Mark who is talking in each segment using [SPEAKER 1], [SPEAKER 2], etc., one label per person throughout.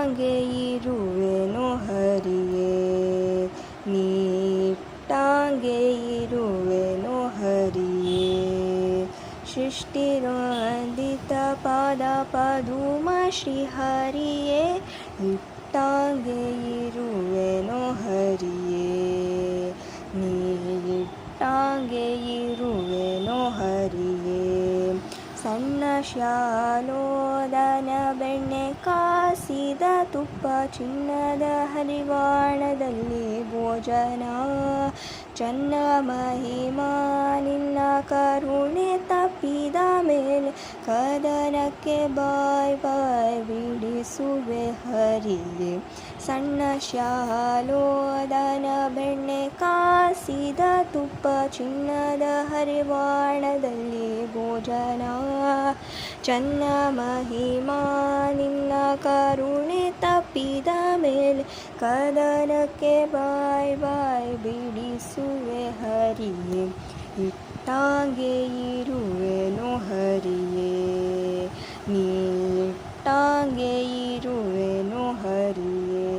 [SPEAKER 1] ನಿಟ್ಟಾಂಗೆ ಇರುವೆನು ಹರಿಯೇ, ನಿಟ್ಟಾಂಗೆ ಇರುವೆನು ಹರಿಯೇ. ಸೃಷ್ಟಿರೊಂದಿತ ಪಾದ ಪದುಮ ಶ್ರೀಹರಿಯೇ, ನಿಟ್ಟಾಂಗೆ ಇರುವೆನು ಹರಿಯೇ, ನಿಟ್ಟಾಂಗೆ ಇರುವೆನು ಹರಿಯೇ. ಸಣ್ಣ ಶಾಲೋದನ ಬೆಣ್ಣೆ ಕಾಸಿದ ತುಪ್ಪ ಚಿನ್ನದ ಹರಿವಾಣದಲ್ಲಿ ಭೋಜನ, ಚನ್ನ ಮಹಿಮಾ ನಿನ್ನ ಕರುಣೆ ತಪ್ಪಿದ ಮೇಲೆ ಕದನಕ್ಕೆ ಬಾಯ್ ಬಾಯ್ ಬಿಡಿಸುವೆ ಹರಿಯೇ. ಸಣ್ಣ ಶಾಲೋದನ ಬೆಣ್ಣೆ ಕಾಸಿದ ತುಪ್ಪ ಚಿನ್ನದ ಹರಿವಾಣದಲ್ಲಿ ಭೋಜನ, ಚನ್ನ ಮಹಿಮಾ ನಿನ್ನ ಕರುಣೆ ತಪ್ಪಿದ ಮೇಲೆ ಕದನಕ್ಕೆ ಬಾಯ್ ಬಾಯ್ ಬಿಡಿಸುವೆ ಹರಿಯೇ. ನಿಟ್ಟಾಂಗೆ ಇರುವೆನು ಹರಿಯೇ, ನಿಟ್ಟಾಂಗೆ ಇರುವೆನು ಹರಿಯೇ.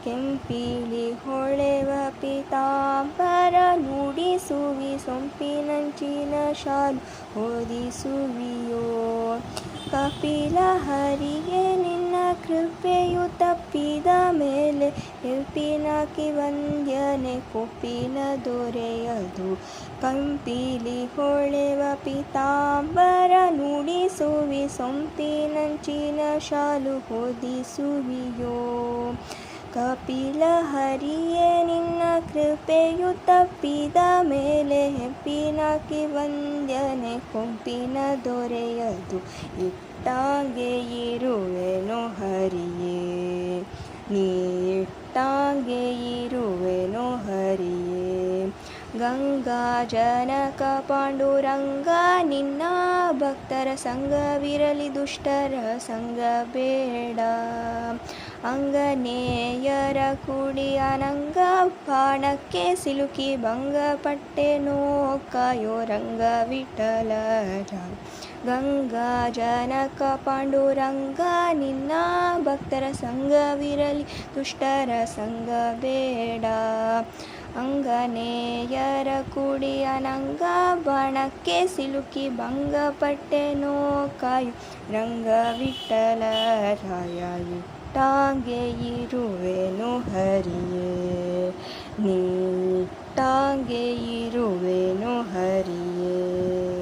[SPEAKER 1] ಕೆಂಪಿಲಿ ಹೊಳೆವ ಪೀತಾಂಬರ ನುಡಿಸುವಿ, ಸೊಂಪಿನಂಚಿನ ಶಾಲು ಹೊದಿಸುವಿಯೋ. ಕಪಿಲ ಹರಿಗೆ ನಿನ್ನ ಕೃಪೆಯು ತಪ್ಪಿದ ಮೇಲೆ ಎಲ್ಪಿನಾಕಿ ವಂದ್ಯನೆ ಕೊಪ್ಪಿನ ದೊರೆಯದು. ಕಂಪಿಲಿ ಹೊಳೆವ ಪೀತಾಂಬರ ನುಡಿಸುವಿ, ಸೊಂಪಿನಂಚಿನ ಶಾಲು ಹೊದಿಸುವಿಯೋ. ಕಪಿಲ ಹರಿಯೇ ನಿನ್ನ ಕೃಪೆಯು ತಪ್ಪಿದ ಮೇಲೆ ಹೆಪ್ಪಿನಾಕಿ ವಂದ್ಯನೆ ಕೊಂಪಿನ ದೊರೆಯದು. ನಿಟ್ಟಾಂಗೆ ಇರುವೆನು ಹರಿಯೇ, ನಿಟ್ಟಾಂಗೆ ಇರುವೆನು ಹರಿಯೇ. ಗಂಗಾ ಜನಕ ಪಾಂಡುರಂಗ ನಿನ್ನ ಭಕ್ತರ ಸಂಗವಿರಲಿ, ದುಷ್ಟರ ಸಂಗ ಬೇಡ. ಅಂಗನೇಯರ ಕೂಡಿ ಅನಂಗ ಬಾಣಕ್ಕೆ ಸಿಲುಕಿ ಭಂಗಪಟ್ಟೆನೋ ಕಾಯೋ ರಂಗ ವಿಠಲ. ಗಂಗಾ ಜನಕ ಪಾಂಡುರಂಗ ನಿನ್ನ ಭಕ್ತರ ಸಂಗವಿರಲಿ, ದುಷ್ಟರ ಸಂಗ ಬೇಡ. ಅಂಗನೇಯರ ಕೂಡಿ ಅನಂಗ ಬಾಣಕ್ಕೆ ಸಿಲುಕಿ ಭಂಗಪಟ್ಟೆನೋ ಕಾಯೋ ರಂಗ ವಿಠಲ ರಾಯ. ನಿಟ್ಟಾಂಗೆ ಇರುವೆನು ಹರಿಯೇ, ನಿಟ್ಟಾಂಗೆ ಇರುವೆನು ಹರಿಯೇ.